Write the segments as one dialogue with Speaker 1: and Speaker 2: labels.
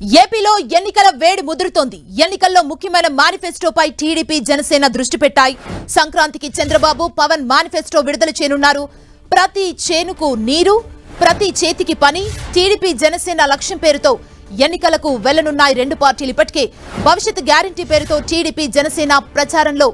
Speaker 1: ఏపీలో ఎన్నికల వేడి ముదురుతోంది. ఎన్నికల్లో ముఖ్యమైన మేనిఫెస్టోపై టీడీపీ జనసేన దృష్టి పెట్టాయి. సంక్రాంతికి చంద్రబాబు పవన్ మేనిఫెస్టో విడుదల చేయనున్నారు. ప్రతి చేనుకు నీరు, ప్రతి చేతికి పని, టీడీపీ జనసేన లక్ష్యం పేరుతో ఎన్నికలకు వెళ్లనున్నాయి రెండు పార్టీలు. ఇప్పటికే భవిష్యత్ గ్యారంటీ పేరుతో టీడీపీ జనసేన ప్రచారంలో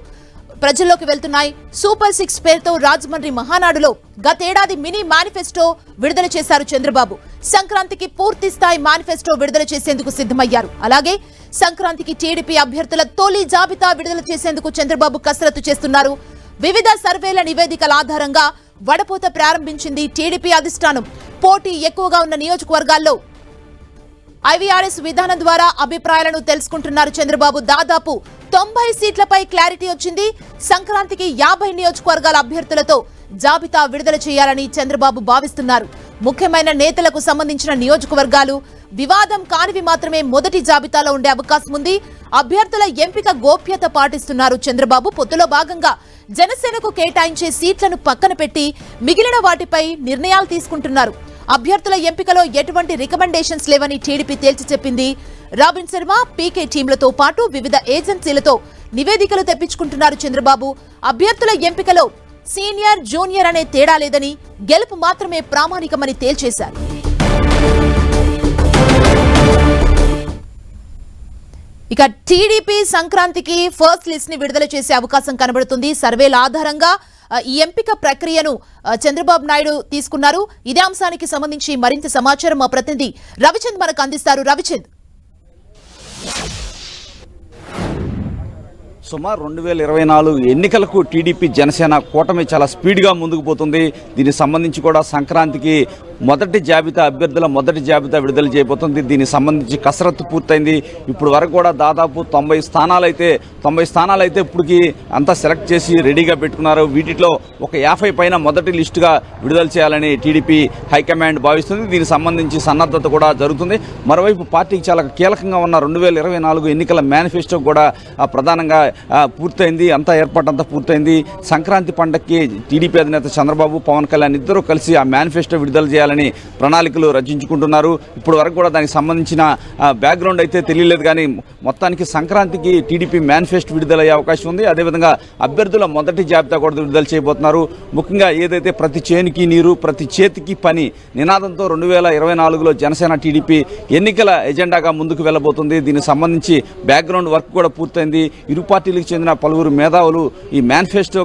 Speaker 1: ప్రజల్లోకి వెళ్తున్నాయి. సూపర్ 6 పేరుతో రాజమండ్రి మహానాడులో గతేడాది మినీ మేనిఫెస్టో విడుదల చేశారు చంద్రబాబు. సంక్రాంతికి పూర్తి స్థాయి మేనిఫెస్టో విడుదల చేసేందుకు సిద్ధమయ్యారు. అలాగే సంక్రాంతికి టీడీపీ అభ్యర్థుల తొలి జాబితా విడుదల చేసేందుకు చంద్రబాబు కసరత్తు చేస్తున్నారు. వివిధ సర్వేల నివేదికల ఆధారంగా వడపోత ప్రారంభించింది టీడీపీ అధిష్టానం. పోటీ ఎక్కువగా ఉన్న నియోజకవర్గాల్లో ఐవీఆర్ఎస్ విధానం ద్వారా అభిప్రాయాలను తెలుసుకుంటున్నారు చంద్రబాబు. దాదాపు 90 సీట్లపై క్లారిటీ వచ్చింది. సంక్రాంతికి 50 నియోజకవర్గాల అభ్యర్థులతో జాబితా విడుదల చేయాలని చంద్రబాబు భావిస్తున్నారు. ముఖ్యమైన నేతలకు సంబంధించిన నియోజకవర్గాలు, వివాదం కానివి మాత్రమే మొదటి జాబితాలో ఉండే అవకాశం ఉంది. అభ్యర్థుల ఎంపిక గోప్యత పాటిస్తున్నారు చంద్రబాబు. పొత్తులో భాగంగా జనసేనకు కేటాయించే సీట్లను పక్కన పెట్టి మిగిలిన వాటిపై నిర్ణయాలు తీసుకుంటున్నారు. అభ్యర్థుల ఎంపికలో ఎటువంటి రికమెండేషన్స్ లేవని టీడీపీ తేల్చి చెప్పింది. రాబిన్ శర్మ, పీకే టీంలతో పాటు వివిధ ఏజెన్సీలతో నివేదికలు తెప్పించుకుంటున్నారు చంద్రబాబు. అభ్యర్థుల ఎంపికలో సీనియర్, జూనియర్ అనే తేడా లేదని, గెలుపు మాత్రమే ప్రామాణికమని తేల్చేశారు. ఇక టీడీపీ సంక్రాంతికి ఫస్ట్ లిస్ట్ ని విడుదల చేసే అవకాశం కనబడుతుంది. సర్వేల ఆధారంగా ఈ ఎంపిక ప్రక్రియను చంద్రబాబు నాయుడు తీసుకున్నారు. ఇదే అంశానికి సంబంధించి మరింత సమాచారం మా ప్రతినిధి రవిచంద్ మనకు అందిస్తారు. రవిచంద్,
Speaker 2: సుమారు 2024 ఎన్నికలకు టీడీపీ జనసేన కూటమి చాలా స్పీడ్గా ముందుకు పోతుంది. దీనికి సంబంధించి కూడా సంక్రాంతికి మొదటి జాబితా, అభ్యర్థుల మొదటి జాబితా విడుదల చేయబోతుంది. దీనికి సంబంధించి కసరత్తు పూర్తయింది. ఇప్పుడు వరకు కూడా దాదాపు 90 స్థానాలు అయితే ఇప్పటికి అంతా సెలెక్ట్ చేసి రెడీగా పెట్టుకున్నారు. వీటిలో ఒక 50 పైన మొదటి లిస్టుగా విడుదల చేయాలని టీడీపీ హైకమాండ్ భావిస్తుంది. దీనికి సంబంధించి సన్నద్ధత కూడా జరుగుతుంది. మరోవైపు పార్టీకి చాలా కీలకంగా ఉన్న 2024 ఎన్నికల మేనిఫెస్టో కూడా ప్రధానంగా పూర్తయింది. అంతా ఏర్పాటంతా పూర్తయింది. సంక్రాంతి పండగకి టీడీపీ అధినేత చంద్రబాబు, పవన్ కళ్యాణ్ ఇద్దరూ కలిసి ఆ మేనిఫెస్టో విడుదల చేయాలని ప్రణాళికలు రచించుకుంటున్నారు. ఇప్పుడు వరకు కూడా దానికి సంబంధించిన బ్యాక్గ్రౌండ్ అయితే తెలియలేదు. కానీ మొత్తానికి సంక్రాంతికి టీడీపీ మేనిఫెస్టో విడుదలయ్యే అవకాశం ఉంది. అదేవిధంగా అభ్యర్థుల మొదటి జాబితా కూడా విడుదల చేయబోతున్నారు. ముఖ్యంగా ఏదైతే ప్రతి చేనికి నీరు, ప్రతి చేతికి పని నినాదంతో 2024లో జనసేన టీడీపీ ఎన్నికల ఎజెండాగా ముందుకు వెళ్ళబోతుంది. దీనికి సంబంధించి బ్యాక్గ్రౌండ్ వర్క్ కూడా పూర్తయింది. ఇరు పార్టీలకు చెందిన పలువురు మేధావులు ఈ మేనిఫెస్టో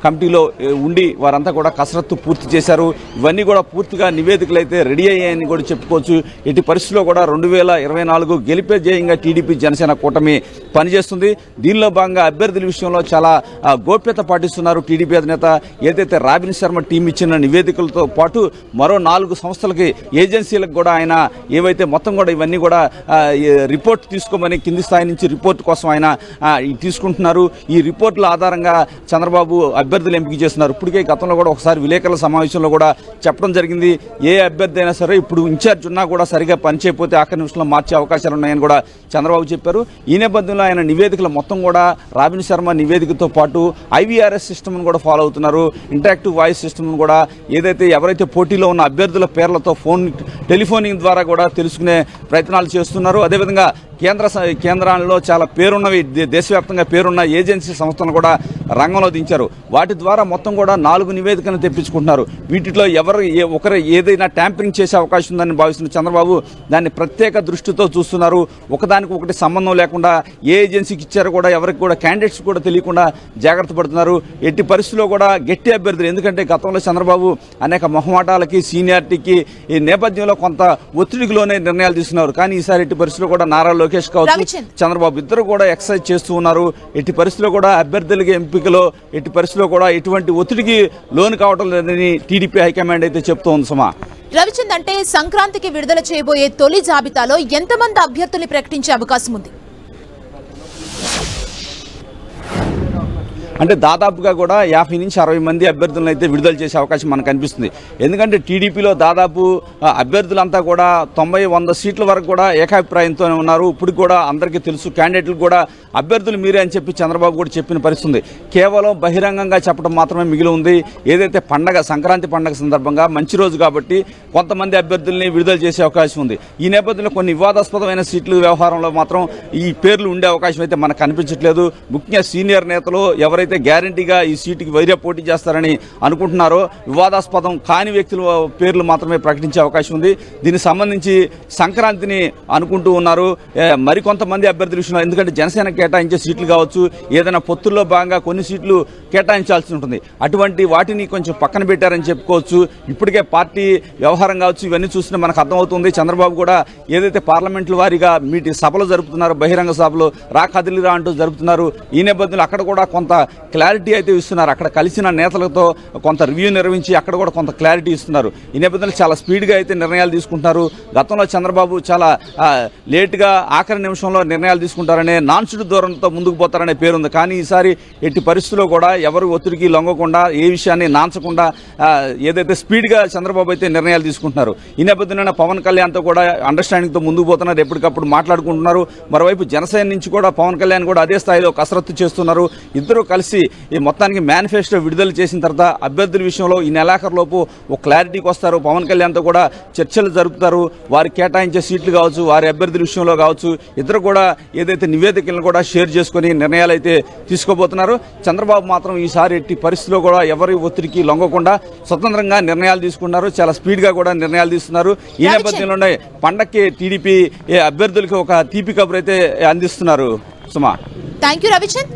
Speaker 2: కమిటీలో ఉండి వారంతా కూడా కసరత్తు పూర్తి చేశారు. ఇవన్నీ కూడా పూర్తిగా నివేదికలు అయితే రెడీ అయ్యాయని కూడా చెప్పుకోవచ్చు. ఎట్టి పరిస్థితుల్లో కూడా 2024 గెలిపే ధ్యేయంగా టీడీపీ జనసేన కూటమి పనిచేస్తుంది. దీనిలో భాగంగా అభ్యర్థుల విషయంలో చాలా గోప్యత పాటిస్తున్నారు టీడీపీ అధినేత. ఏదైతే రాబిన్ శర్మ టీం ఇచ్చిన నివేదికలతో పాటు మరో 4 సంస్థలకి, ఏజెన్సీలకు కూడా ఆయన ఏవైతే మొత్తం కూడా ఇవన్నీ కూడా రిపోర్ట్ తీసుకోమని కింది స్థాయి నుంచి రిపోర్ట్ కోసం ఆయన తీసుకుంటున్నారు. ఈ రిపోర్టుల ఆధారంగా చంద్రబాబు అభ్యర్థులు ఎంపిక చేస్తున్నారు. ఇప్పటికే గతంలో కూడా ఒకసారి విలేకరుల సమావేశంలో కూడా చెప్పడం జరిగింది. ఏ అభ్యర్థి అయినా సరే ఇప్పుడు ఇన్ఛార్జ్ ఉన్నా కూడా సరిగా పనిచేయకపోతే ఆఖరి నిమిషంలో మార్చే అవకాశాలు ఉన్నాయని కూడా చంద్రబాబు చెప్పారు. ఈ నేపథ్యంలో ఆయన నివేదికలు మొత్తం కూడా రాబిన్ శర్మ నివేదికతో పాటు ఐవీఆర్ఎస్ సిస్టమ్ను కూడా ఫాలో అవుతున్నారు. ఇంటరాక్టివ్ వాయిస్ సిస్టమ్ను కూడా ఏదైతే ఎవరైతే పోటీలో ఉన్న అభ్యర్థుల పేర్లతో టెలిఫోనింగ్ ద్వారా కూడా తెలుసుకునే ప్రయత్నాలు చేస్తున్నారు. అదేవిధంగా కేంద్రాల్లో చాలా పేరున్నవి, దేశవ్యాప్తంగా పేరున్న ఏజెన్సీ సంస్థలను కూడా రంగంలో దించారు. వాటి ద్వారా మొత్తం కూడా 4 నివేదికలను తెప్పించుకుంటున్నారు. వీటిలో ఒకరు ఏదైనా ట్యాంపరింగ్ చేసే అవకాశం ఉందని భావిస్తున్న చంద్రబాబు దాన్ని ప్రత్యేక దృష్టితో చూస్తున్నారు. ఒకదానికి ఒకటి సంబంధం లేకుండా ఏ ఏజెన్సీకి ఇచ్చారో కూడా ఎవరికి కూడా క్యాండిడేట్స్ కూడా తెలియకుండా జాగ్రత్త పడుతున్నారు. ఎట్టి పరిస్థితుల్లో కూడా గట్టి అభ్యర్థులు, ఎందుకంటే గతంలో చంద్రబాబు అనేక మొహమాటాలకి, సీనియారిటీకి ఈ నేపథ్యంలో కొంత ఒత్తిడిలోనే నిర్ణయాలు తీసుకున్నారు. కానీ ఈసారి ఎట్టి పరిస్థితుల్లో కూడా నారా లోకేష్ కావచ్చు, చంద్రబాబు ఇద్దరు కూడా ఎక్సర్సైజ్ చేస్తూ ఉన్నారు. ఎట్టి పరిస్థితుల్లో కూడా అభ్యర్థులకి ఎంపికలో ఎట్టి పరిస్థితుల్లో కూడా ఎటువంటి ఒత్తిడికి లోను కావడం లేదని టీడీపీ హైకమాండ్ అయితే చెప్తూ ఉంది. సుమా,
Speaker 1: రవిచంద్, అంటే సంక్రాంతికి విడుదల చేయబోయే తొలి జాబితాలో ఎంతమంది అభ్యర్థుల్ని ప్రకటించే అవకాశం ఉంది?
Speaker 2: అంటే దాదాపుగా కూడా 50 నుంచి 60 మంది అభ్యర్థులను అయితే విడుదల చేసే అవకాశం మనకు కనిపిస్తుంది. ఎందుకంటే టీడీపీలో దాదాపు అభ్యర్థులంతా కూడా 90-100 సీట్ల వరకు కూడా ఏకాభిప్రాయంతోనే ఉన్నారు. ఇప్పుడు కూడా అందరికీ తెలుసు, క్యాండిడేట్లు కూడా అభ్యర్థులు మీరే అని చెప్పి చంద్రబాబు కూడా చెప్పిన పరిస్థితి. కేవలం బహిరంగంగా చెప్పడం మాత్రమే మిగిలి ఉంది. ఏదైతే పండగ సంక్రాంతి పండగ సందర్భంగా మంచి రోజు కాబట్టి కొంతమంది అభ్యర్థుల్ని విడుదల చేసే అవకాశం ఉంది. ఈ నేపథ్యంలో కొన్ని వివాదాస్పదమైన సీట్ల వ్యవహారంలో మాత్రం ఈ పేర్లు ఉండే అవకాశం అయితే మనకు కనిపించట్లేదు. ముఖ్యంగా సీనియర్ నేతలు ఎవరైతే గ్యారంటీగా ఈ సీటుకి వైర్య పోటీ చేస్తారని అనుకుంటున్నారో వివాదాస్పదం కాని వ్యక్తుల పేర్లు మాత్రమే ప్రకటించే అవకాశం ఉంది. దీనికి సంబంధించి సంక్రాంతిని అనుకుంటూ ఉన్నారు మరికొంతమంది అభ్యర్థుల విషయంలో. ఎందుకంటే జనసేన కేటాయించే సీట్లు కావచ్చు, ఏదైనా పొత్తుల్లో భాగంగా కొన్ని సీట్లు కేటాయించాల్సి ఉంటుంది. అటువంటి వాటిని కొంచెం పక్కన పెట్టారని చెప్పుకోవచ్చు. ఇప్పటికే పార్టీ వ్యవహారం కావచ్చు, ఇవన్నీ చూస్తే మనకు అర్థమవుతుంది. చంద్రబాబు కూడా ఏదైతే పార్లమెంట్ల వారీగా సభలు జరుపుతున్నారు, బహిరంగ సభలు కదిలిరా అంటూ జరుపుతున్నారు. ఈ నేపథ్యంలో అక్కడ కూడా కొంత క్లారిటీ అయితే ఇస్తున్నారు. అక్కడ కలిసిన నేతలతో కొంత రివ్యూ నిర్వహించి అక్కడ కూడా కొంత క్లారిటీ ఇస్తున్నారు. ఈ నేపథ్యంలో చాలా స్పీడ్గా అయితే నిర్ణయాలు తీసుకుంటున్నారు. గతంలో చంద్రబాబు చాలా లేటుగా ఆఖరి నిమిషంలో నిర్ణయాలు తీసుకుంటారనే నాన్సుడు ధోరణితో ముందుకు పోతారనే పేరుంది. కానీ ఈసారి ఎట్టి పరిస్థితుల్లో కూడా ఎవరు ఒత్తిడికి లొంగకుండా, ఏ విషయాన్ని నాంచకుండా ఏదైతే స్పీడ్గా చంద్రబాబు అయితే నిర్ణయాలు తీసుకుంటున్నారు. ఈ నేపథ్యంలో పవన్ కళ్యాణ్తో కూడా అండర్స్టాండింగ్తో ముందుకు పోతున్నారు. ఎప్పటికప్పుడు మాట్లాడుకుంటున్నారు. మరోవైపు జనసేన నుంచి కూడా పవన్ కళ్యాణ్ కూడా అదే స్థాయిలో కసరత్తు చేస్తున్నారు. ఇద్దరు కలిసి ఈ మొత్తానికి మేనిఫెస్టో విడుదల చేసిన తర్వాత అభ్యర్థుల విషయంలో ఈ నెలాఖరులోపు ఒక క్లారిటీకి వస్తారు. పవన్ కళ్యాణ్తో కూడా చర్చలు జరుపుతారు. వారికి కేటాయించే సీట్లు కావచ్చు, వారి అభ్యర్థుల విషయంలో కావచ్చు, ఇద్దరు కూడా ఏదైతే నివేదికలను కూడా షేర్ చేసుకుని నిర్ణయాలు అయితే తీసుకోబోతున్నారు. చంద్రబాబు మాత్రం ఈసారి ఎట్టి పరిస్థితిలో కూడా ఎవరి ఒత్తిడికి లొంగకుండా స్వతంత్రంగా నిర్ణయాలు తీసుకున్నారు. చాలా స్పీడ్గా కూడా నిర్ణయాలు తీసుకున్నారు. ఈ నేపథ్యంలోనే పండక్కి టీడీపీ అభ్యర్థులకి ఒక తీపి కబురు అయితే అందిస్తున్నారు. సుమా,
Speaker 1: థ్యాంక్ యూ రవిచంద్.